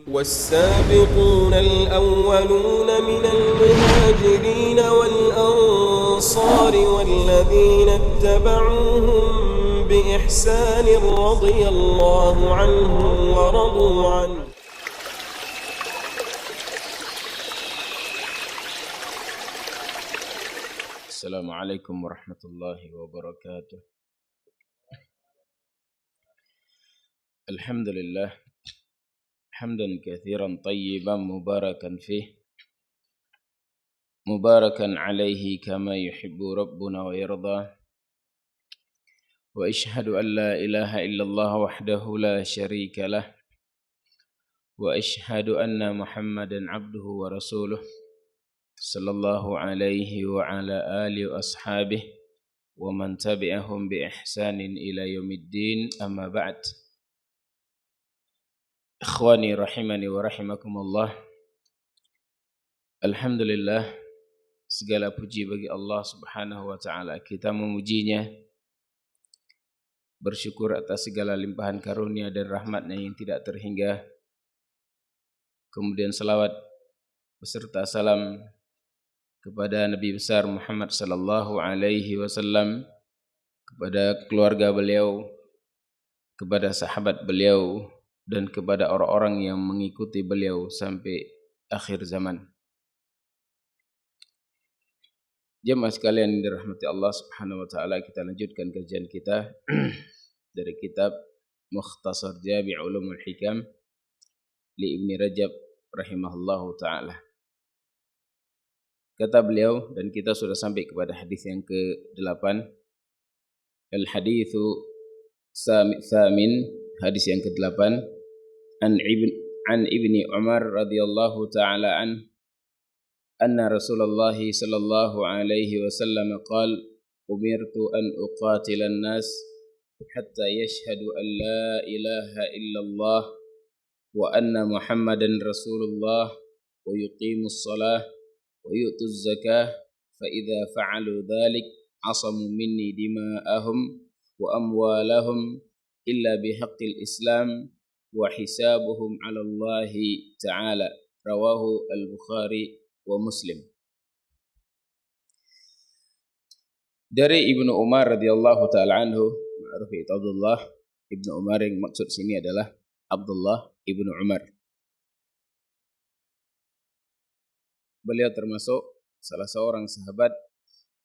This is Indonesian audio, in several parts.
والسابقون الأولون من المهاجرين والأنصار والذين اتبعوهم بإحسان رضي الله عنهم ورضوا عنه. السلام عليكم ورحمة الله وبركاته. الحمد لله حمدا كثيرا طيبا مباركا فيه مباركا عليه كما يحب ربنا ويرضى، وأشهد أن لا إله إلا الله وحده لا شريك له، وأشهد أن محمدا عبده ورسوله صلى الله عليه وعلى آله وأصحابه ومن تبعهم بإحسان إلى يوم الدين. أما بعد. Ikhwani rahimani wa rahimakumullah. Alhamdulillah, segala puji bagi Allah Subhanahu wa taala. Kita memujinya, bersyukur atas segala limpahan karunia dan rahmat-Nya yang tidak terhingga. Kemudian salawat beserta salam kepada Nabi besar Muhammad sallallahu alaihi wasallam, kepada keluarga beliau, kepada sahabat beliau, dan kepada orang-orang yang mengikuti beliau sampai akhir zaman. Jemaah sekalian yang dirahmati Allah Subhanahu wa taala, kita lanjutkan kajian kita dari kitab Mukhtasar Jami' Ulumul Hikam li Ibnu Rajab rahimahullahu taala. Kata beliau, dan kita sudah sampai kepada hadis yang ke-8. Al-haditsu tsamin, hadis yang ke-8. An Ibni Umar radhiyallahu ta'ala anna Rasulullah sallallahu alaihi wasallam qala umirtu an uqatila an-nas hatta yashhadu an la ilaha illallah wa anna Muhammadan Rasulullah wa yuqimus shalah wa yu'tuz zakah fa idza fa'alu dhalik asamu minni dima'ahum wa amwalahum illa bihaqqil Islam wa hisabuhum 'ala Allah ta'ala. Rawahu al-Bukhari wa Muslim. Dari Ibnu Umar radhiyallahu ta'ala anhu, ma'ruf itu Abdullah Ibnu Umar, yang maksud sini adalah Abdullah Ibnu Umar. Beliau termasuk salah seorang sahabat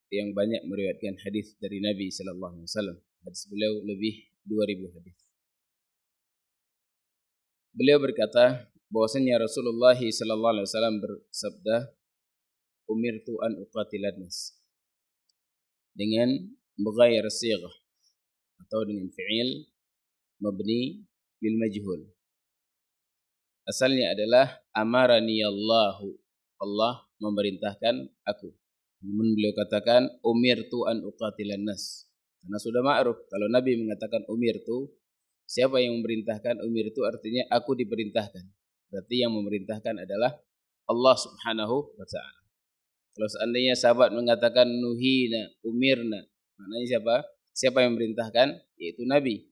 yang banyak meriwayatkan hadis dari Nabi sallallahu alaihi wasallam. Hadis beliau lebih 2000 hadis. Beliau berkata bahwasanya Rasulullah sallallahu alaihi wasallam bersabda, umirtu an uqatilan nas, dengan mughayyir sighah atau dengan fi'il mabni lil majhul. Asalnya adalah amarani Allahu, Allah memerintahkan aku. Namun beliau katakan umirtu an uqatilan nas, karena sudah ma'ruf kalau Nabi mengatakan umirtu, siapa yang memerintahkan? Umirtu artinya aku diperintahkan. Berarti yang memerintahkan adalah Allah Subhanahu wa ta'ala. Kalau seandainya sahabat mengatakan nuhina, umirna, maknanya siapa? Siapa yang memerintahkan? Yaitu Nabi.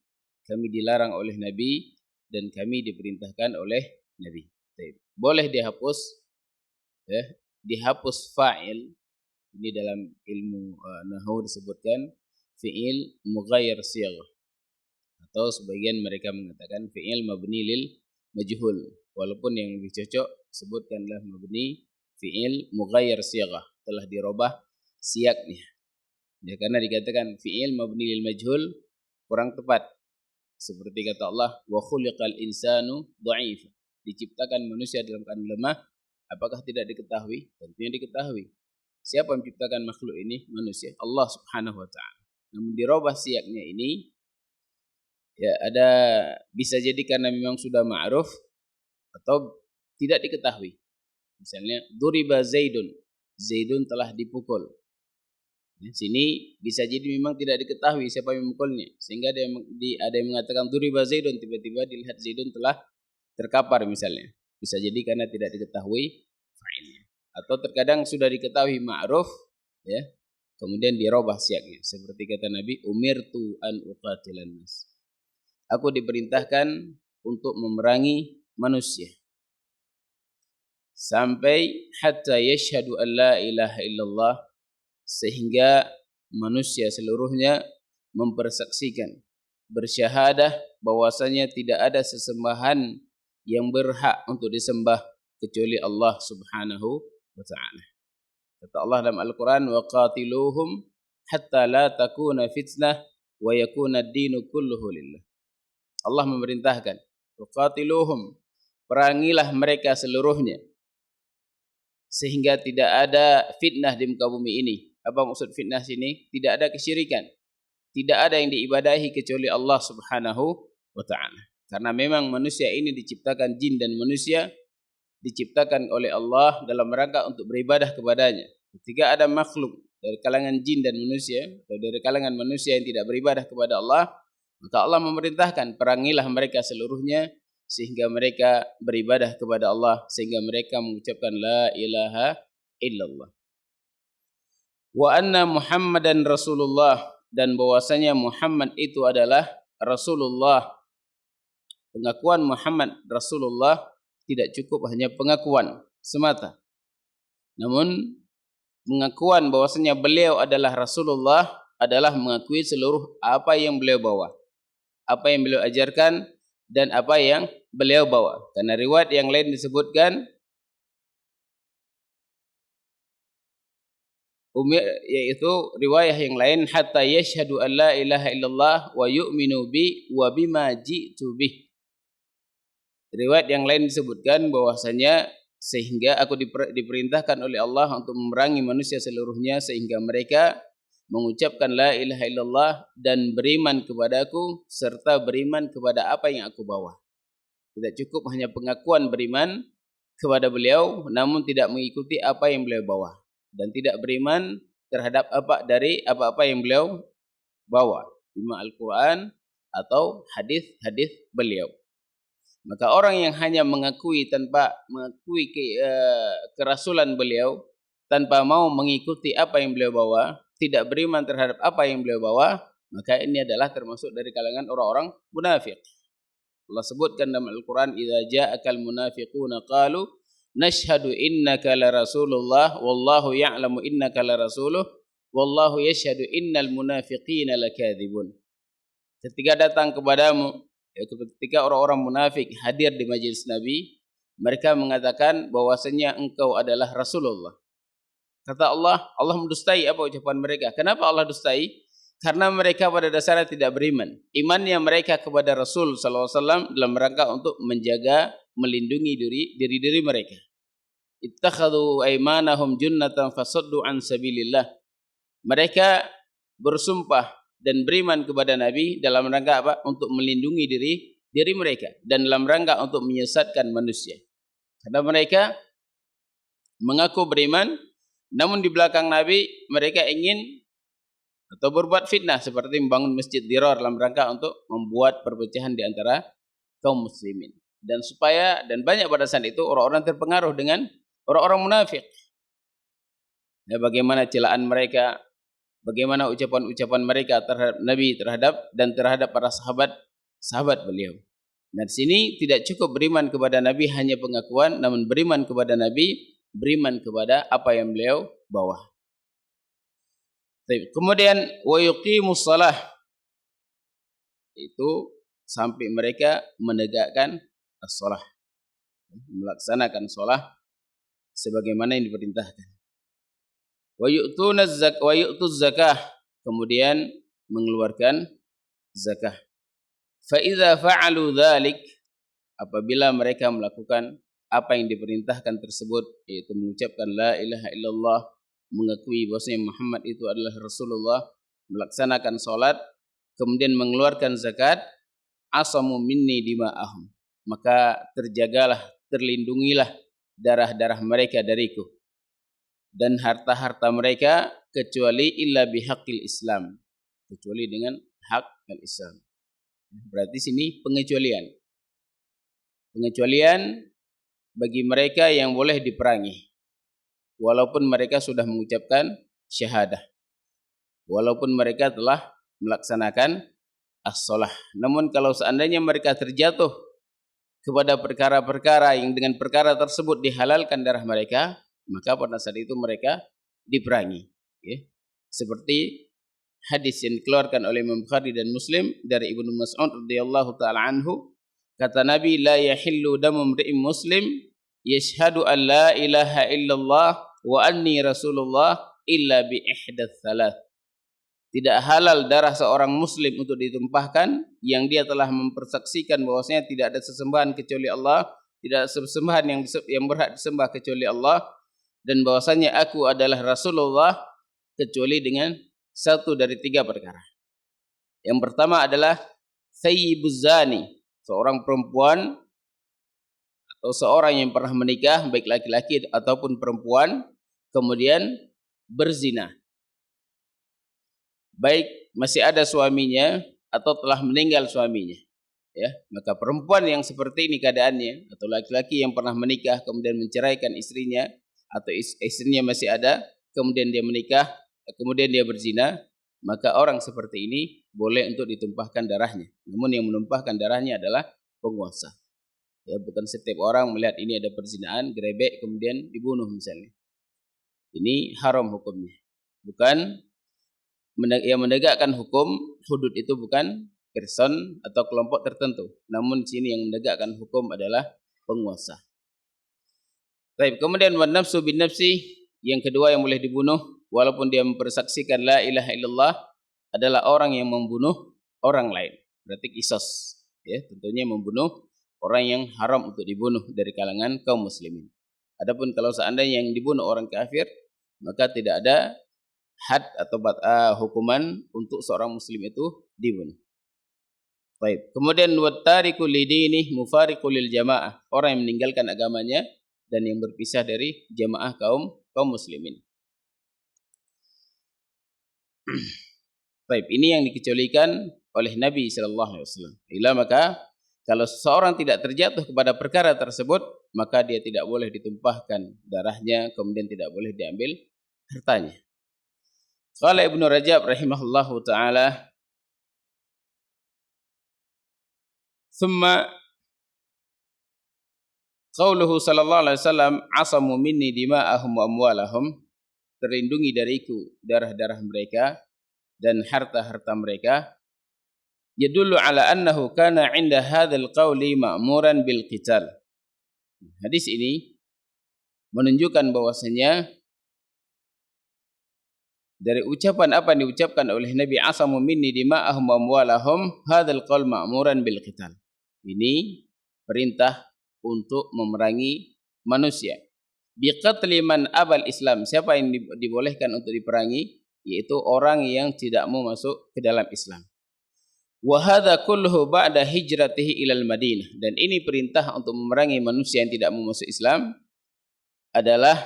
Kami dilarang oleh Nabi dan kami diperintahkan oleh Nabi. Boleh dihapus, ya, dihapus fa'il. Ini dalam ilmu nahwu disebutkan fi'il mughayyir sighah, atau sebagian mereka mengatakan fi'il mabni lil majhul, walaupun yang lebih cocok sebutkanlah mabni fi'il mughayyir sighah, telah dirubah siaknya. Ya, karena dikatakan fi'il mabni lil majhul kurang tepat. Seperti kata Allah, wa khuliqal insanu dha'ifa, diciptakan manusia dalam keadaan lemah. Apakah tidak diketahui? Tentunya diketahui. Siapa yang menciptakan makhluk ini? Manusia, Allah Subhanahu wa ta'ala. Namun dirubah siaknya ini, ya, ada bisa jadi karena memang sudah ma'ruf atau tidak diketahui. Misalnya duriba Zaidun, Zaidun telah dipukul. Di sini bisa jadi memang tidak diketahui siapa yang memukulnya, sehingga ada yang mengatakan duriba Zaidun, tiba-tiba dilihat Zaidun telah terkapar misalnya. Bisa jadi karena tidak diketahui fa'ilnya. Atau terkadang sudah diketahui ma'ruf, ya, kemudian dirubah siaknya. Seperti kata Nabi, umirtu an uqatilan nas, aku diperintahkan untuk memerangi manusia. sampai hatta yashhadu an la ilaha illallah, sehingga manusia seluruhnya mempersaksikan, bersyahadah bahwasanya tidak ada sesembahan yang berhak untuk disembah kecuali Allah Subhanahu wa taala. Kata Allah dalam Al-Qur'an, wa qatiluhum hatta la takuna fitnah wa yakuna ad-dinu kulluhu lillah. Allah memerintahkan, wa qatiluhum, perangilah mereka seluruhnya sehingga tidak ada fitnah di muka bumi ini. Apa maksud fitnah sini? Tidak ada kesyirikan. Tidak ada yang diibadahi kecuali Allah Subhanahu wa taala. Karena memang manusia ini diciptakan, jin dan manusia diciptakan oleh Allah dalam rangka untuk beribadah kepadanya. Ketika ada makhluk dari kalangan jin dan manusia atau dari kalangan manusia yang tidak beribadah kepada Allah, maka Allah memerintahkan perangilah mereka seluruhnya sehingga mereka beribadah kepada Allah, sehingga mereka mengucapkan la ilaha illallah. Wa anna Muhammadan Rasulullah, dan bahwasanya Muhammad itu adalah Rasulullah. Pengakuan Muhammad Rasulullah tidak cukup hanya pengakuan semata, namun pengakuan bahwasanya beliau adalah Rasulullah adalah mengakui seluruh apa yang beliau bawa, apa yang beliau ajarkan, dan apa yang beliau bawa. Karena riwayat yang lain disebutkan yaitu riwayat yang lain hatta yashhadu an la ilaha illallah wa yu'minu bi wa bima ji'tu bih. Riwayat yang lain disebutkan bahwasanya sehingga aku diperintahkan oleh Allah untuk memerangi manusia seluruhnya sehingga mereka mengucapkan la ilaha illallah dan beriman kepadaku serta beriman kepada apa yang aku bawa. Tidak cukup hanya pengakuan beriman kepada beliau namun tidak mengikuti apa yang beliau bawa dan tidak beriman terhadap apa-apa yang beliau bawa, ima Al-Qur'an atau hadis-hadis beliau. Maka orang yang hanya mengakui tanpa mengakui kerasulan beliau, tanpa mau mengikuti apa yang beliau bawa, tidak beriman terhadap apa yang beliau bawa, maka ini adalah termasuk dari kalangan orang-orang munafik. Allah sebutkan dalam Al-Quran, idza ja'akal munafiquna qalu nashhadu innaka la rasulullah wallahu ya'lamu innaka la rasuluh wallahu yashhadu innal munafiqina lakadzibun. Ketika datang kepadamu, ketika orang-orang munafik hadir di majelis Nabi, mereka mengatakan bahwasanya engkau adalah Rasulullah. Kata Allah, Allah mendustai apa ucapan mereka. Kenapa Allah dustai? Karena mereka pada dasarnya tidak beriman. Imannya mereka kepada Rasul SAW dalam rangka untuk menjaga, melindungi diri mereka. Ittakhadhu aymanahum junnatan fasaddu an sabilillah. Mereka bersumpah dan beriman kepada Nabi dalam rangka apa? Untuk melindungi diri mereka dan dalam rangka untuk menyesatkan manusia. Karena mereka mengaku beriman, namun di belakang Nabi mereka ingin atau berbuat fitnah seperti membangun masjid dirar dalam rangka untuk membuat perpecahan di antara kaum muslimin. Dan banyak pada saat itu orang-orang terpengaruh dengan orang-orang munafik. Ya, bagaimana celaan mereka, bagaimana ucapan-ucapan mereka terhadap Nabi terhadap para sahabat beliau. Nah, di sini tidak cukup beriman kepada Nabi hanya pengakuan, namun beriman kepada Nabi, beriman kepada apa yang beliau bawa. Kemudian wa yuqimus shalah, itu sampai mereka menegakkan as-shalah, melaksanakan shalah sebagaimana yang diperintahkan. Wa yu'tuz zakah, kemudian mengeluarkan zakah. Fa idza fa'alu dzalik, apabila mereka melakukan apa yang diperintahkan tersebut, yaitu mengucapkan la ilaha illallah, mengakui bahwasanya Muhammad itu adalah Rasulullah, melaksanakan salat, kemudian mengeluarkan zakat, asamu minni dima'ahum, maka terjagalah, terlindungilah darah-darah mereka dariku dan harta-harta mereka kecuali illa bihaqqil Islam, kecuali dengan hak al-Islam. Berarti sini pengecualian bagi mereka yang boleh diperangi walaupun mereka sudah mengucapkan syahadah, walaupun mereka telah melaksanakan as-shalah. Namun kalau seandainya mereka terjatuh kepada perkara-perkara yang dengan perkara tersebut dihalalkan darah mereka, maka pada saat itu mereka diperangi. Ya. Seperti hadis yang dikeluarkan oleh Imam Bukhari dan Muslim dari Ibnu Mas'ud radhiyallahu taala anhu, kata Nabi, la yahillu damu imri'in muslim yashhadu an la ilaha illallah wa anni rasulullah illa bi ihdatsats thalath. Tidak halal darah seorang muslim untuk ditumpahkan yang dia telah mempersaksikan bahwasanya tidak ada sesembahan kecuali Allah, tidak ada sesembahan yang berhak disembah kecuali Allah, dan bahwasanya aku adalah Rasulullah, kecuali dengan satu dari tiga perkara. Yang pertama adalah sayyibuz zani, seorang perempuan atau seorang yang pernah menikah, baik laki-laki ataupun perempuan, kemudian berzina, baik masih ada suaminya atau telah meninggal suaminya. Ya, maka perempuan yang seperti ini keadaannya, atau laki-laki yang pernah menikah kemudian menceraikan istrinya, atau istrinya masih ada kemudian dia menikah, kemudian dia berzina, maka orang seperti ini boleh untuk ditumpahkan darahnya. Namun yang menumpahkan darahnya adalah penguasa. Ya, bukan setiap orang melihat ini ada perzinaan, gerebek kemudian dibunuh misalnya. Ini haram hukumnya. Bukan yang menegakkan hukum hudud itu bukan person atau kelompok tertentu, namun sini yang menegakkan hukum adalah penguasa. Baik, kemudian wan nafsu bin nafsi, yang kedua yang boleh dibunuh walaupun dia mempersaksikan la ilaha illallah adalah orang yang membunuh orang lain. Berarti qisas, ya, tentunya membunuh orang yang haram untuk dibunuh dari kalangan kaum muslimin. Adapun kalau seandainya yang dibunuh orang kafir, maka tidak ada had atau hukuman untuk seorang muslim itu dibunuh. Baik. Kemudian wattariqu lidini mufariqu lil jamaah, orang yang meninggalkan agamanya dan yang berpisah dari jamaah kaum muslimin. Baik, ini yang dikecualikan oleh Nabi sallallahu alaihi wasallam. Maka kalau seseorang tidak terjatuh kepada perkara tersebut, maka dia tidak boleh ditumpahkan darahnya, kemudian tidak boleh diambil hartanya. Qala Ibnu Rajab rahimahullahu taala, thumma qauluhu sallallahu alaihi wasallam asamu minni dima'ahum wa amwalahum, terlindungi dariku darah-darah mereka dan harta-harta mereka, yadullu ala annahu kana 'inda hadzal qauli ma'muran bil qital. Hadis ini menunjukkan bahwasanya dari ucapan apa yang diucapkan oleh Nabi, asamu minni dima'ahum wa amwalahum, hadzal qaul ma'muran bil qital. Ini perintah untuk memerangi manusia. Biqatli man abal Islam, siapa yang dibolehkan untuk diperangi, yaitu orang yang tidak mau masuk ke dalam Islam. Wa hadza kulluhu ba'da hijratihi ilal Madinah, dan ini perintah untuk memerangi manusia yang tidak mau masuk Islam adalah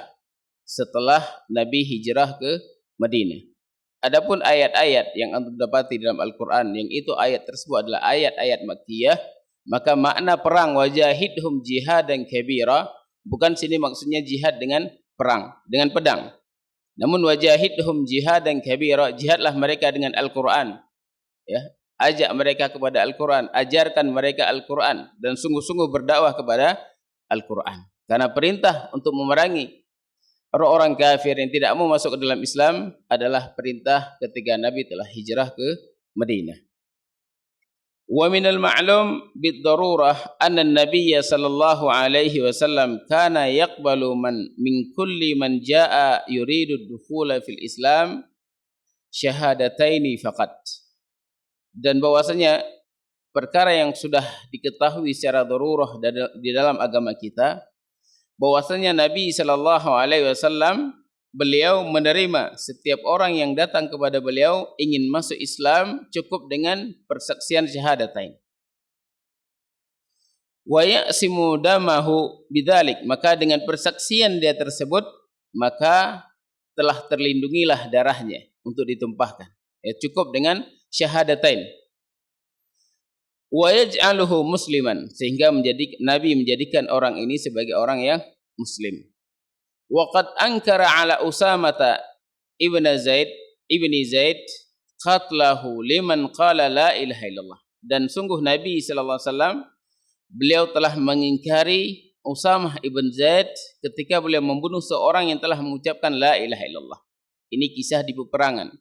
setelah Nabi hijrah ke Madinah. Adapun ayat-ayat yang antum dapati dalam Al-Qur'an yang itu ayat tersebut adalah ayat-ayat Makkiyah, maka makna perang wajahidhum jihadan kabira, bukan sini maksudnya jihad dengan perang, dengan pedang. Namun wajahidhum jihadan kabira, jihadlah mereka dengan Al-Qur'an. Ya, ajak mereka kepada Al-Qur'an, ajarkan mereka Al-Qur'an dan sungguh-sungguh berdakwah kepada Al-Qur'an. Karena perintah untuk memerangi orang-orang kafir yang tidak mau masuk ke dalam Islam adalah perintah ketika Nabi telah hijrah ke Madinah. Wa minal ma'lum bid-darurah anna an-nabiy sallallahu alaihi wasallam kana yaqbalu min kulli man jaa yuridu ad-dukhula fil Islam syahadataini faqat. Dan bahwasanya perkara yang sudah diketahui secara darurah di dalam agama kita, bahwasanya Nabi sallallahu alaihi wasallam beliau menerima setiap orang yang datang kepada beliau ingin masuk Islam cukup dengan persaksian syahadatain. Wa ya'simu damahu bidzalik, maka dengan persaksian dia tersebut maka telah terlindungilah darahnya untuk ditumpahkan. Ya, cukup dengan syahadatain. Wa yaj'aluhu musliman, sehingga Nabi menjadikan orang ini sebagai orang yang muslim. Wa qad ankara ala Usamata ibni Zaid qatlahu liman qala la ilaha illallah. Dan sungguh Nabi sallallahu alaihi wasallam beliau telah mengingkari Usamah ibn Zaid ketika beliau membunuh seorang yang telah mengucapkan la ilaha illallah. Ini kisah di peperangan.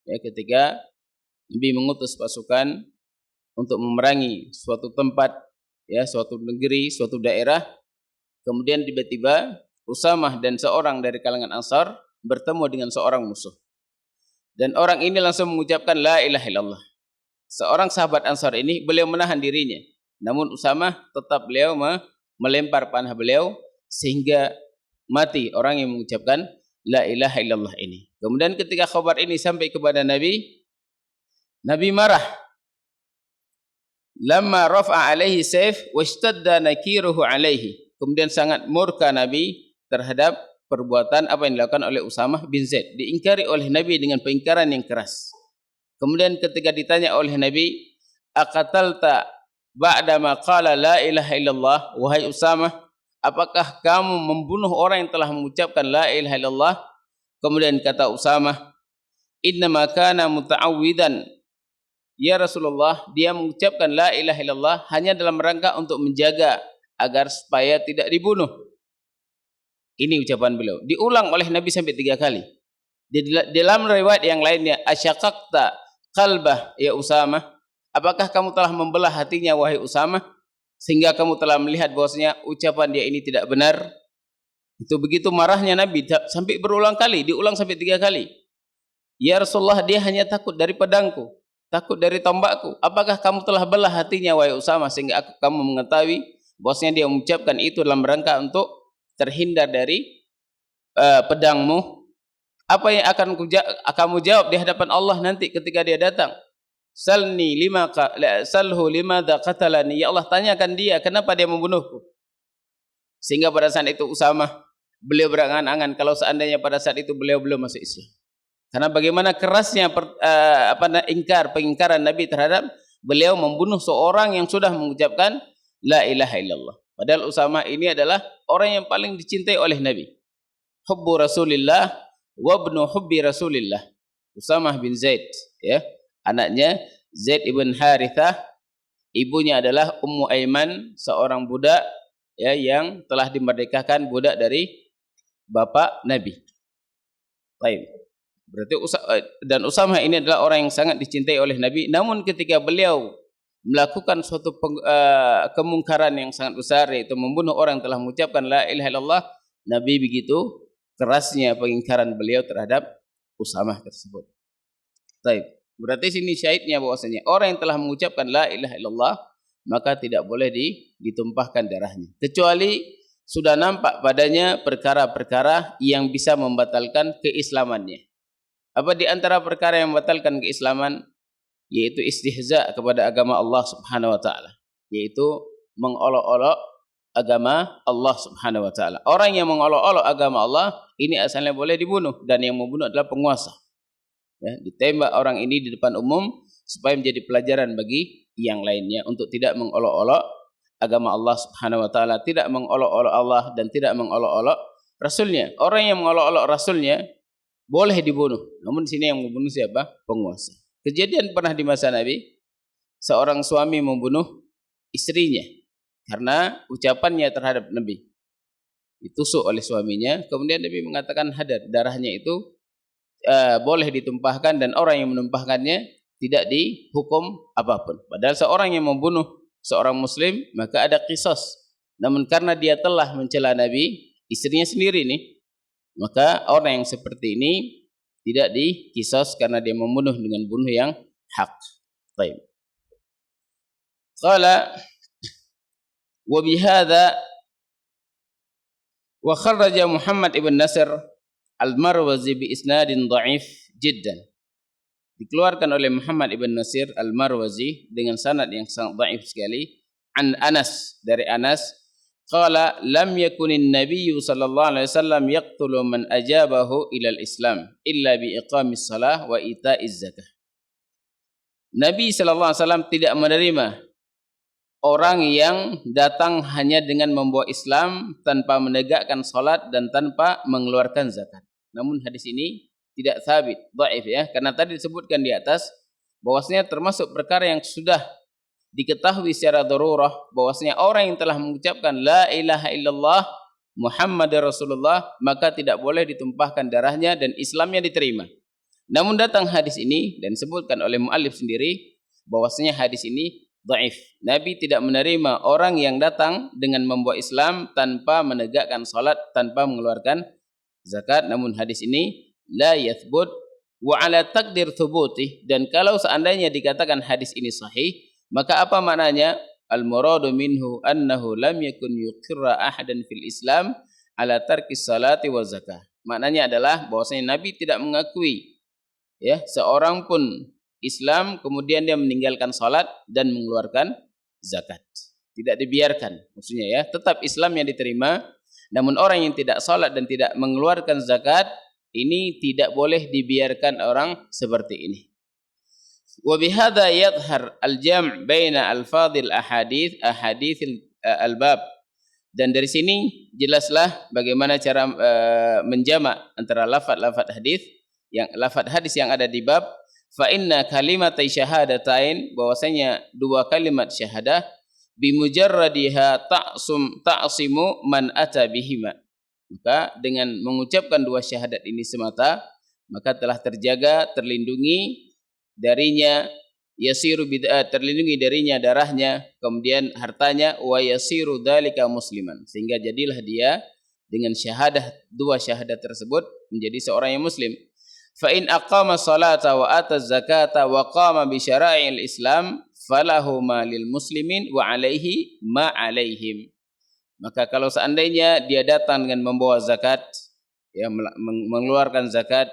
Ya, ketika Nabi mengutus pasukan untuk memerangi suatu tempat, ya, suatu negeri, suatu daerah. Kemudian tiba-tiba Usamah dan seorang dari kalangan Ansar bertemu dengan seorang musuh. Dan orang ini langsung mengucapkan la ilaha illallah. Seorang sahabat Ansar ini, beliau menahan dirinya. Namun Usamah tetap beliau melempar panah beliau sehingga mati orang yang mengucapkan la ilaha illallah ini. Kemudian ketika khabar ini sampai kepada Nabi, Nabi marah. Lamma rafa'a alaihi sayf washtadda nakiruhu alaihi. Kemudian sangat murka Nabi terhadap perbuatan apa yang dilakukan oleh Usamah bin Zaid. Diingkari oleh Nabi dengan pengingkaran yang keras. Kemudian ketika ditanya oleh Nabi, aqatalta ba'da ma qala la ilaha illallah, wahai Usamah, apakah kamu membunuh orang yang telah mengucapkan la ilaha illallah? Kemudian kata Usamah, innama kana muta'awwidan. Ya Rasulullah, dia mengucapkan la ilaha illallah hanya dalam rangka untuk menjaga agar supaya tidak dibunuh. Ini ucapan beliau. Diulang oleh Nabi sampai 3 kali. Di dalam riwayat yang lainnya, asyaqaqta qalbah ya Usamah, apakah kamu telah membelah hatinya wahai Usamah sehingga kamu telah melihat bahwasanya ucapan dia ini tidak benar? Itu begitu marahnya Nabi sampai berulang kali, diulang sampai 3 kali. Ya Rasulullah, dia hanya takut dari pedangku, takut dari tombakku. Apakah kamu telah belah hatinya wahai Usamah sehingga kamu mengetahui bahwasanya dia mengucapkan itu dalam rangka untuk terhindar dari pedangmu? Apa yang akan kamu jawab di hadapan Allah nanti ketika dia datang? Salhu lima qatalani. Ya Allah, tanyakan dia kenapa dia membunuhku. Sehingga pada saat itu Usamah beliau berangan-angan kalau seandainya pada saat itu beliau belum masuk Islam. Karena bagaimana kerasnya pengingkaran Nabi terhadap beliau membunuh seorang yang sudah mengucapkan la ilaha illallah. Padahal Usamah ini adalah orang yang paling dicintai oleh Nabi. Hubbu Rasulillah wa ibnu hubbi Rasulillah. Usamah bin Zaid, ya. Anaknya Zaid ibn Harithah, ibunya adalah Ummu Aiman, seorang budak, ya, yang telah dimerdekakan budak dari bapak Nabi. Baik. Berarti Usamah ini adalah orang yang sangat dicintai oleh Nabi. Namun ketika beliau melakukan suatu kemungkaran yang sangat besar, yaitu membunuh orang yang telah mengucapkan la ilaha illallah, Nabi begitu kerasnya pengingkaran beliau terhadap Usamah tersebut. Baik. Berarti sini syahidnya bahwasanya orang yang telah mengucapkan la ilaha illallah maka tidak boleh ditumpahkan darahnya, kecuali sudah nampak padanya perkara-perkara yang bisa membatalkan keislamannya. Apa di antara perkara yang membatalkan keislaman? Yaitu istihza kepada agama Allah Subhanahu wa taala, yaitu mengolok-olok agama Allah Subhanahu wa taala. Orang yang mengolok-olok agama Allah ini asalnya boleh dibunuh, dan yang membunuh adalah penguasa. Ya, ditembak orang ini di depan umum supaya menjadi pelajaran bagi yang lainnya untuk tidak mengolok-olok agama Allah Subhanahu wa taala, tidak mengolok-olok Allah dan tidak mengolok-olok Rasulnya. Orang yang mengolok-olok Rasulnya boleh dibunuh. Namun di sini yang membunuh siapa? Penguasa. Kejadian pernah di masa Nabi, seorang suami membunuh istrinya karena ucapannya terhadap Nabi. Ditusuk oleh suaminya, kemudian Nabi mengatakan hadar, darahnya itu boleh ditumpahkan dan orang yang menumpahkannya tidak dihukum apapun. Padahal seorang yang membunuh seorang muslim maka ada qisas. Namun karena dia telah mencela Nabi, istrinya sendiri nih, maka orang yang seperti ini tidak dikisas karena dia membunuh dengan bunuh yang hak. Baik. Qala wa bihadza wa kharraja Muhammad ibn Nasr al-Marwazi bi isnadin dha'if jiddan. Dikeluarkan oleh Muhammad ibn Nasr al-Marwazi dengan sanad yang sangat dhaif sekali, an Anas, dari Anas, qala lam yakunin nabiyyu sallallahu alaihi wasallam yaqtulu man ajabahu ila al-islam illa bi iqamis salah wa ita'iz zakah. Nabi sallallahu alaihi wasallam tidak menerima orang yang datang hanya dengan membawa Islam tanpa menegakkan salat dan tanpa mengeluarkan zakat. Namun hadis ini tidak sabit, dhaif, ya, karena tadi disebutkan di atas bahwasanya termasuk perkara yang sudah diketahui secara darurah bahwasanya orang yang telah mengucapkan la ilaha illallah Muhammad Rasulullah, maka tidak boleh ditumpahkan darahnya dan Islamnya diterima. Namun datang hadis ini dan disebutkan oleh muallif sendiri bahwasanya hadis ini dhaif. Nabi tidak menerima orang yang datang dengan membawa Islam tanpa menegakkan salat, tanpa mengeluarkan zakat. Namun hadis ini la yathbut wa ala takdir thubutih, dan kalau seandainya dikatakan hadis ini sahih, maka apa maknanya? Al-muradu minhu annahu lam yakun yuqirra ahadan fil Islam ala tarkis salati wa zakah. Maknanya adalah bahwasanya Nabi tidak mengakui ya seorang pun Islam kemudian dia meninggalkan salat dan mengeluarkan zakat. Tidak dibiarkan maksudnya ya, tetap Islam yang diterima, namun orang yang tidak salat dan tidak mengeluarkan zakat ini tidak boleh dibiarkan orang seperti ini. Wa bihadza yadhhar al-jam' baina al-fadhil ahadits al-bab. Dan dari sini jelaslah bagaimana cara menjamak antara lafaz-lafaz hadis yang ada di bab. Fa inna kalimatai syahadatain, bahwasanya dua kalimat syahadah bimujarradiha ta'simu man ata bihima. Maka dengan mengucapkan dua syahadat ini semata, maka telah terjaga, terlindungi darinya terlindungi darinya darahnya, kemudian hartanya, wa yasiru dzalika musliman, sehingga jadilah dia dengan dua syahadat tersebut menjadi seorang yang muslim. Fa in aqama salata wa ata zakata wa qama bi syara'il Islam falahu ma lil muslimin wa alaihi ma alaihim. Maka kalau seandainya dia datang dengan membawa zakat, ya mengeluarkan zakat,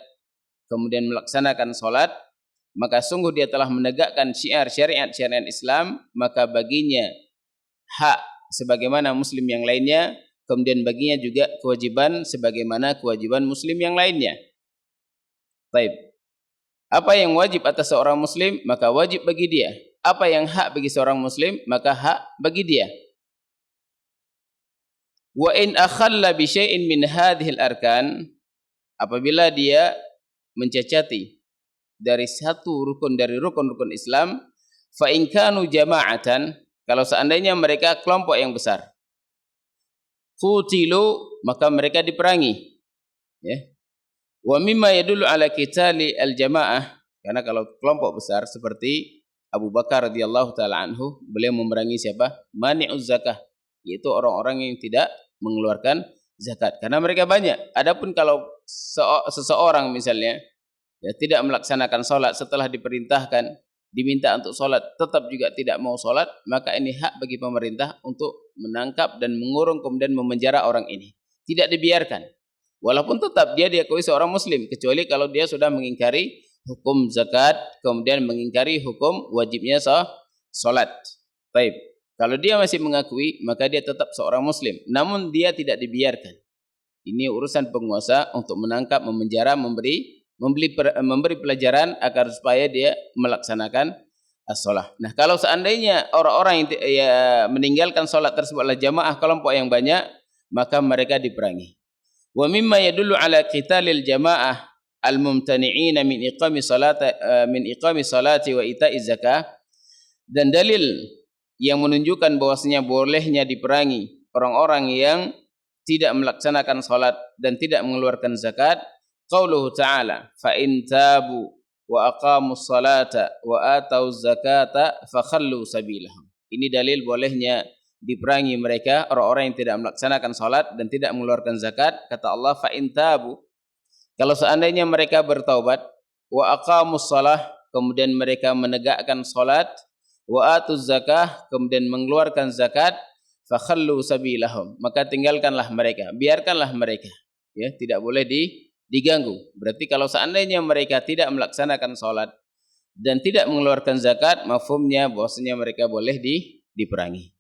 kemudian melaksanakan salat, maka sungguh dia telah menegakkan syariat Islam, maka baginya hak sebagaimana muslim yang lainnya, kemudian baginya juga kewajiban sebagaimana kewajiban muslim yang lainnya. Baik. Apa yang wajib atas seorang muslim, maka wajib bagi dia. Apa yang hak bagi seorang muslim, maka hak bagi dia. Wa in akhalla bi syai'in min hadhil arkan, apabila dia mencacati dari satu rukun dari rukun-rukun Islam, fa in kanu jama'atan, kalau seandainya mereka kelompok yang besar, qutilu, maka mereka diperangi, ya. Wa mimma yadullu ala qitali al-jamaah, karena kalau kelompok besar seperti Abu Bakar radhiyallahu taala anhu, beliau memerangi siapa? Mani'uz zakah, yaitu orang-orang yang tidak mengeluarkan zakat karena mereka banyak. Adapun kalau seseorang misalnya ya tidak melaksanakan salat setelah diperintahkan, diminta untuk salat tetap juga tidak mau salat, maka ini hak bagi pemerintah untuk menangkap dan mengurung kemudian memenjara orang ini. Tidak dibiarkan. Walaupun tetap dia diakui seorang muslim, kecuali kalau dia sudah mengingkari hukum zakat, kemudian mengingkari hukum wajibnya salat. Baik. Kalau dia masih mengakui, maka dia tetap seorang muslim. Namun dia tidak dibiarkan. Ini urusan penguasa untuk menangkap, memenjara, memberi pelajaran agar supaya dia melaksanakan as-shalah. Nah, kalau seandainya orang-orang yang meninggalkan salat tersebut adalah jamaah kelompok yang banyak, maka mereka diperangi. Wa mimma yadullu ala qitalil jamaah al-mumtani'ina min iqami salati wa ita'iz zakah, dan dalil yang menunjukkan bahwasanya bolehnya diperangi orang-orang yang tidak melaksanakan salat dan tidak mengeluarkan zakat, qauluhu ta'ala fa in tabu wa aqamus salata wa atauz zakata fakhallu sabilahum. Ini dalil bolehnya diperangi mereka orang-orang yang tidak melaksanakan salat dan tidak mengeluarkan zakat. Kata Allah fa in tabu, kalau seandainya mereka bertaubat, wa aqamus salah, kemudian mereka menegakkan salat, wa atuz zakah, kemudian mengeluarkan zakat, fakhallu sabilahum, maka tinggalkanlah mereka, biarkanlah mereka, ya, tidak boleh diganggu. Berarti kalau seandainya mereka tidak melaksanakan salat dan tidak mengeluarkan zakat, mafhumnya bahwasanya mereka boleh diperangi.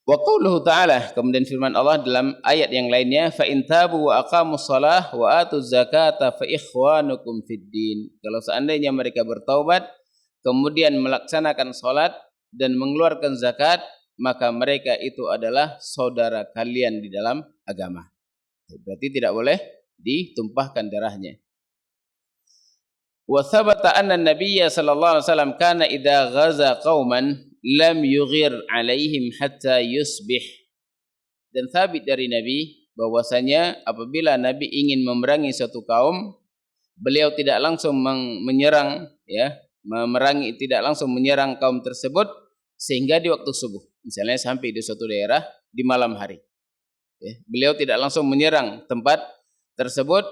Wa qauluhu ta'ala, kemudian firman Allah dalam ayat yang lainnya, fa in tabu wa aqamus shalah wa atuz zakata fa ikhwanukum fid din. Kalau seandainya mereka bertaubat kemudian melaksanakan salat dan mengeluarkan zakat, maka mereka itu adalah saudara kalian di dalam agama. Berarti tidak boleh ditumpahkan darahnya. Wa thabata anna an-nabiyya sallallahu alaihi wasallam kana idza ghaza qauman lam yughir alaihim hatta yusbih. Dan sabit dari Nabi bahwasanya apabila Nabi ingin memerangi suatu kaum, beliau tidak langsung menyerang, ya, tidak langsung menyerang kaum tersebut sehingga di waktu subuh. Misalnya sampai di suatu daerah di malam hari, ya, beliau tidak langsung menyerang tempat tersebut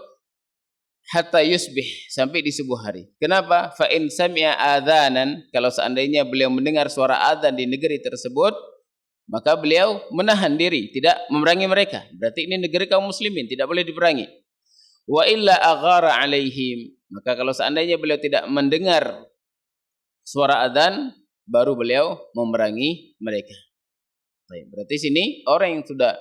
hatta yusbih, sampai di subuh hari. Kenapa? Fa in sami'a adzanan, kalau seandainya beliau mendengar suara adzan di negeri tersebut, maka beliau menahan diri, tidak memerangi mereka. Berarti ini negeri kaum muslimin, tidak boleh diperangi. Wa illa aghara alaihim, maka kalau seandainya beliau tidak mendengar suara adzan, baru beliau memerangi mereka. Baik, berarti sini orang yang sudah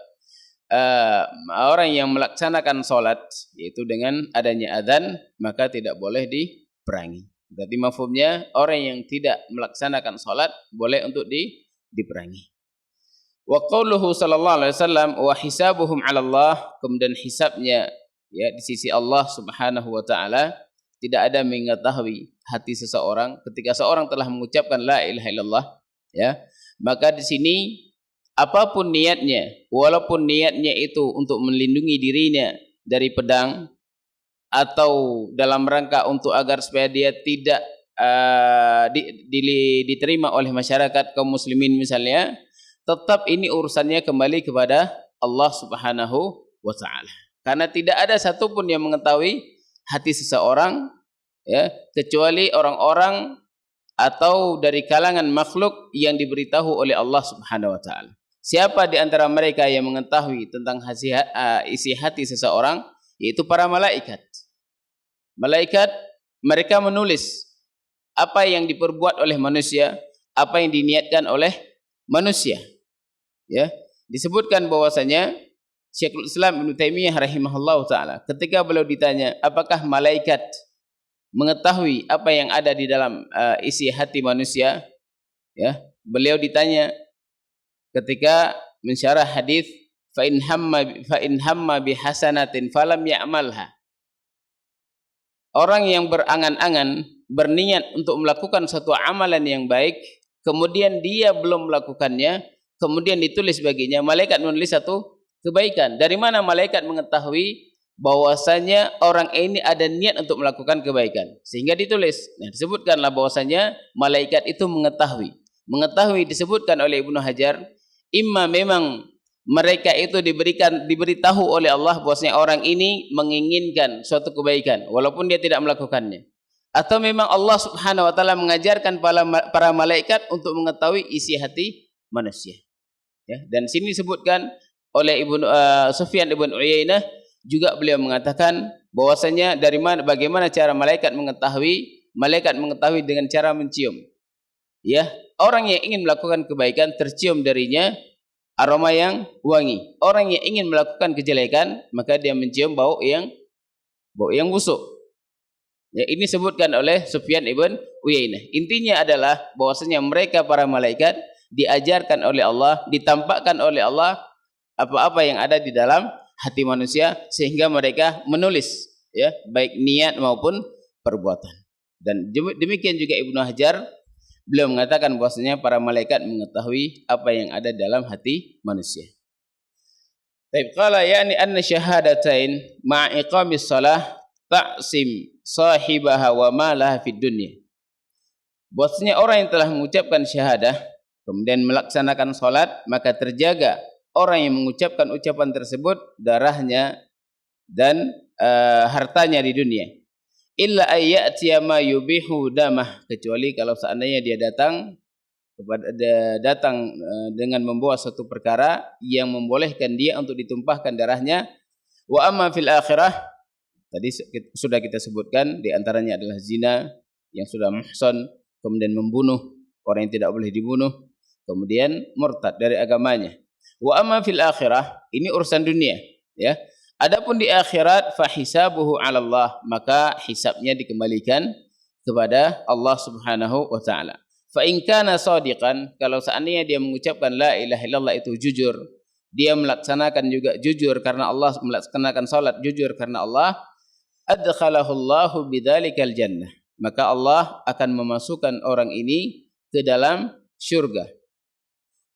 orang yang melaksanakan sholat, yaitu dengan adanya adzan, maka tidak boleh diperangi. Berarti mafhumnya orang yang tidak melaksanakan sholat boleh untuk diperangi. Wa qauluhu sallallahu alaihi wasallam wa hisabuhum 'ala Allah, kemudian hisabnya, ya, di sisi Allah Subhanahu wa taala. Tidak ada mengetahui hati seseorang ketika seorang telah mengucapkan la ilaha illallah, ya. Maka di sini apapun niatnya, walaupun niatnya itu untuk melindungi dirinya dari pedang atau dalam rangka untuk agar supaya dia tidak diterima oleh masyarakat kaum muslimin misalnya, tetap ini urusannya kembali kepada Allah Subhanahu wa taala. Karena tidak ada satupun yang mengetahui hati seseorang, ya, kecuali orang-orang atau dari kalangan makhluk yang diberitahu oleh Allah Subhanahu wa taala. Siapa di antara mereka yang mengetahui tentang isi hati seseorang? Yaitu para malaikat. Malaikat, mereka menulis apa yang diperbuat oleh manusia, apa yang diniatkan oleh manusia. Ya, disebutkan bahwasanya Syekhul Islam Ibnu Taimiyah rahimahullahu taala, ketika beliau ditanya, apakah malaikat mengetahui apa yang ada di dalam isi hati manusia? Ya, beliau ditanya ketika mensyarah hadis fa in hamma bi hasanatin falam ya'malha. Orang yang berangan-angan, berniat untuk melakukan suatu amalan yang baik, kemudian dia belum melakukannya, kemudian ditulis baginya, malaikat menulis satu kebaikan. Dari mana malaikat mengetahui bahwasanya orang ini ada niat untuk melakukan kebaikan? Sehingga ditulis. Nah, disebutkanlah bahwasanya malaikat itu mengetahui. Mengetahui disebutkan oleh Ibnu Hajar, imma memang mereka itu diberitahu oleh Allah bahwasanya orang ini menginginkan suatu kebaikan walaupun dia tidak melakukannya, atau memang Allah Subhanahu wa taala mengajarkan para malaikat untuk mengetahui isi hati manusia, ya. Dan sini disebutkan oleh Sufyan ibn Uyainah juga, beliau mengatakan bahwasanya bagaimana cara malaikat mengetahui? Malaikat mengetahui dengan cara mencium, ya. Orang yang ingin melakukan kebaikan tercium darinya aroma yang wangi. Orang yang ingin melakukan kejelekan maka dia mencium bau yang busuk. Ya, ini disebutkan oleh Sufyan ibn Uyainah. Intinya adalah bahwasanya mereka para malaikat diajarkan oleh Allah, ditampakkan oleh Allah apa-apa yang ada di dalam hati manusia sehingga mereka menulis, ya, baik niat maupun perbuatan. Dan demikian juga Ibnu Hajar, beliau mengatakan bahwasanya para malaikat mengetahui apa yang ada dalam hati manusia. Baik, qala yani anna syahadatain ma'a iqamis shalah ta'sim sahibaha wa ma laha fid dunya. Bahwasanya orang yang telah mengucapkan syahadah kemudian melaksanakan salat, maka terjaga orang yang mengucapkan ucapan tersebut darahnya dan hartanya di dunia. Illa ayyatiya ma yubihu damah, kecuali kalau seandainya dia datang dengan membawa suatu perkara yang membolehkan dia untuk ditumpahkan darahnya. Wa amma fil akhirah, tadi sudah kita sebutkan, di antaranya adalah zina, yang sudah muhsan kemudian membunuh orang yang tidak boleh dibunuh, kemudian murtad dari agamanya. Wa amma fil akhirah, ini urusan dunia, ya. Adapun di akhirat, fa hisabuhu 'ala Allah, maka hisabnya dikembalikan kepada Allah Subhanahu wa taala. Fa in kana shadiqan, kalau seandainya dia mengucapkan la ilaha illallah itu jujur, dia melaksanakan juga jujur karena Allah, melaksanakan salat jujur karena Allah, adkhalahu Allahu bidzalikal jannah, maka Allah akan memasukkan orang ini ke dalam syurga.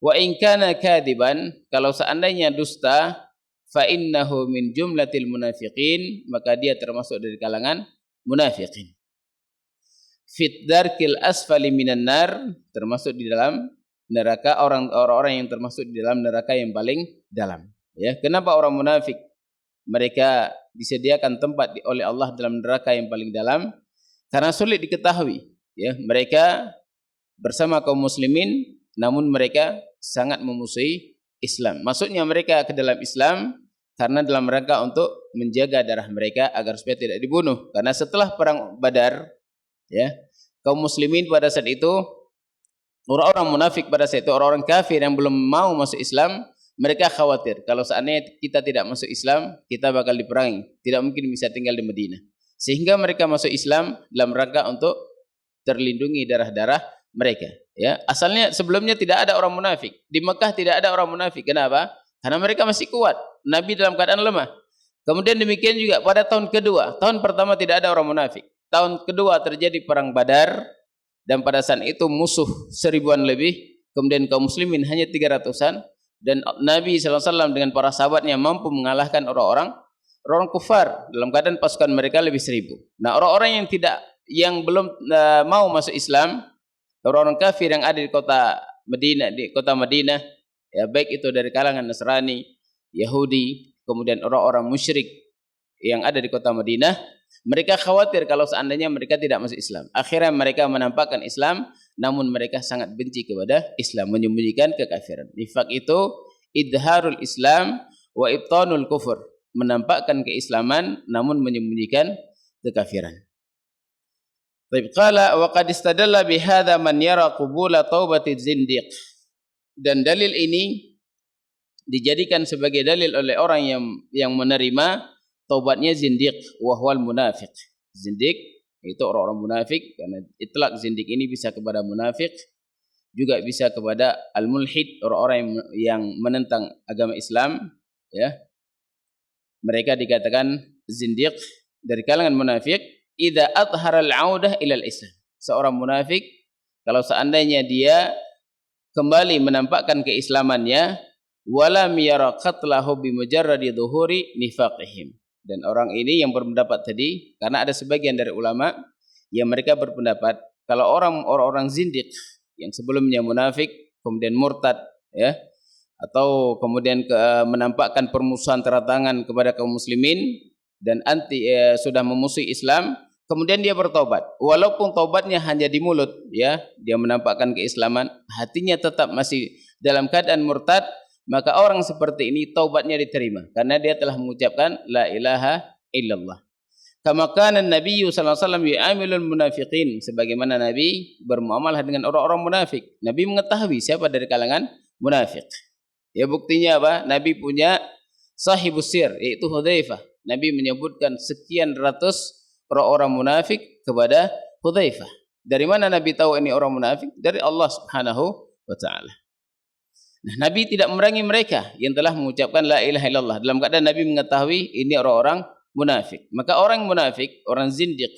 Wa in kana kadiban, kalau seandainya dusta, fa innahu min jumlatil munafiqin, maka dia termasuk dari kalangan munafiqin. Fit darkil asfali minan nar, termasuk di dalam neraka, orang-orang yang termasuk di dalam neraka yang paling dalam. Ya, kenapa orang munafik mereka disediakan tempat oleh Allah dalam neraka yang paling dalam? Karena sulit diketahui. Ya, mereka bersama kaum muslimin, namun mereka sangat memusuhi Islam. Masuknya mereka ke dalam Islam karena dalam rangka untuk menjaga darah mereka agar supaya tidak dibunuh. Karena setelah perang Badar, ya, kaum muslimin pada saat itu, orang-orang munafik pada saat itu, orang-orang kafir yang belum mau masuk Islam, mereka khawatir kalau seandainya kita tidak masuk Islam, kita bakal diperangi, tidak mungkin bisa tinggal di Madinah. Sehingga mereka masuk Islam dalam rangka untuk terlindungi darah-darah mereka. Ya, asalnya sebelumnya tidak ada orang munafik. Di Mekah tidak ada orang munafik. Kenapa? Karena mereka masih kuat. Nabi dalam keadaan lemah. Kemudian demikian juga pada tahun kedua. Tahun pertama tidak ada orang munafik. Tahun kedua terjadi perang Badar, dan pada saat itu musuh 1000-an lebih, kemudian kaum muslimin hanya 300-an, dan Nabi SAW dengan para sahabatnya mampu mengalahkan orang kufar dalam keadaan pasukan mereka lebih 1000. Nah, orang-orang yang belum mau masuk Islam, orang-orang kafir yang ada di kota Madinah, ya, baik itu dari kalangan Nasrani, Yahudi, kemudian orang-orang musyrik yang ada di kota Madinah, mereka khawatir kalau seandainya mereka tidak masuk Islam. Akhirnya mereka menampakkan Islam, namun mereka sangat benci kepada Islam, menyembunyikan kekafiran. Nifaq itu idharul Islam wa ibtanul kufur, menampakkan keislaman namun menyembunyikan kekafiran. Baik, qala wa qad istadalla bihadza man yara qubula taubati zindiq. Dan dalil ini dijadikan sebagai dalil oleh orang yang menerima taubatnya zindiq, wahwal munafiq. Zindiq itu orang-orang munafik, karena itlaq zindiq ini bisa kepada munafik, juga bisa kepada al-mulhid, orang-orang yang menentang agama Islam, ya. Mereka dikatakan zindiq dari kalangan munafik idza adhara al-audah ila al-islam. Seorang munafik kalau seandainya dia kembali menampakkan keislamannya, walam yara qatlahu bi mujarradi dhuhuri nifaqihim. Dan orang ini yang berpendapat tadi, karena ada sebagian dari ulama yang mereka berpendapat kalau orang-orang zindiq yang sebelumnya munafik kemudian murtad, ya, atau kemudian menampakkan permusuhan teratangan kepada kaum muslimin dan sudah memusuhi Islam, kemudian dia bertobat, walaupun tobatnya hanya di mulut, ya, dia menampakkan keislaman, hatinya tetap masih dalam keadaan murtad, maka orang seperti ini taubatnya diterima karena dia telah mengucapkan la ilaha illallah. Kama kana Nabi sallallahu alaihi wasallam yu'amilul munafiqin, sebagaimana Nabi bermuamalah dengan orang-orang munafik. Nabi mengetahui siapa dari kalangan munafik. Ya, buktinya apa? Nabi punya sahibus sir, yaitu Hudzaifah. Nabi menyebutkan sekian ratus orang-orang munafik kepada Hudzaifah. Dari mana Nabi tahu ini orang munafik? Dari Allah Subhanahu wa taala. Nah, Nabi tidak memerangi mereka yang telah mengucapkan la ilaha illallah dalam keadaan Nabi mengetahui ini orang-orang munafik. Maka orang munafik, orang zindiq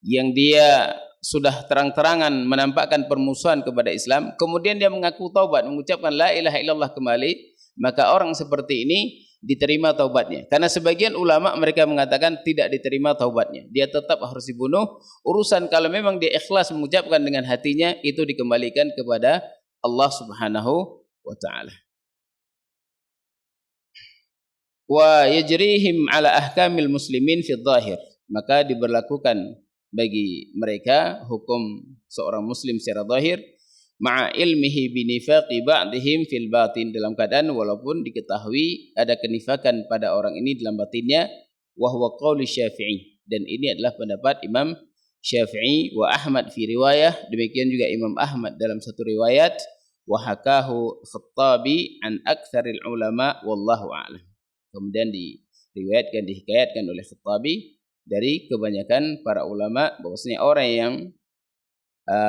yang dia sudah terang-terangan menampakkan permusuhan kepada Islam, kemudian dia mengaku taubat, mengucapkan la ilaha illallah kembali, maka orang seperti ini diterima taubatnya. Karena sebagian ulama mereka mengatakan tidak diterima taubatnya, dia tetap harus dibunuh. Urusan kalau memang dia ikhlas mengucapkan dengan hatinya, itu dikembalikan kepada Allah Subhanahu wa ta'ala. Wa yajrihim ala ahkamil muslimin fi dhahir, maka diberlakukan bagi mereka hukum seorang muslim secara zahir, ma'a ilmihi binifaqi ba'dihim fil batin, dalam keadaan walaupun diketahui ada kenifakan pada orang ini dalam batinnya, wa huwa qauli Syafi'i, dan ini adalah pendapat Imam Syafi'i wa Ahmad fi riwayah, demikian juga Imam Ahmad dalam satu riwayat, wa hakahu Khattabi an aktsaril ulama wallahu a'lam. Kemudian dihikayatkan oleh Khattabi dari kebanyakan para ulama bahwasanya orang yang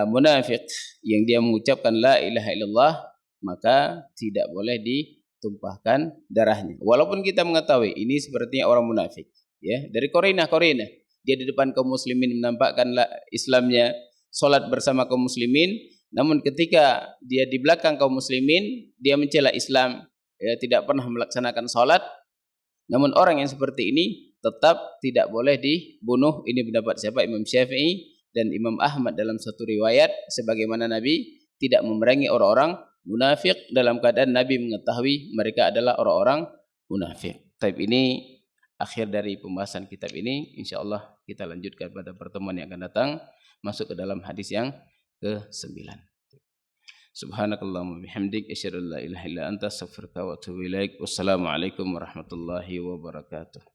munafik yang dia mengucapkan la ilaha illallah maka tidak boleh ditumpahkan darahnya, walaupun kita mengetahui ini sepertinya orang munafik, ya, dari korinah dia di depan kaum muslimin menampakkan Islamnya, salat bersama kaum muslimin, namun ketika dia di belakang kaum muslimin dia mencela Islam, ya, tidak pernah melaksanakan salat. Namun orang yang seperti ini tetap tidak boleh dibunuh. Ini pendapat siapa? Imam Syafi'i dan Imam Ahmad dalam satu riwayat, sebagaimana Nabi tidak memerangi orang-orang munafik dalam keadaan Nabi mengetahui mereka adalah orang-orang munafik. Taib, ini akhir dari pembahasan kitab ini. Insyaallah kita lanjutkan pada pertemuan yang akan datang, masuk ke dalam hadis yang ke-9. Subhanakallahumma bihamdik asyhadu an la ilaha illa anta astaghfiruka wa atubu ilaik. Wassalamualaikum warahmatullahi wabarakatuh.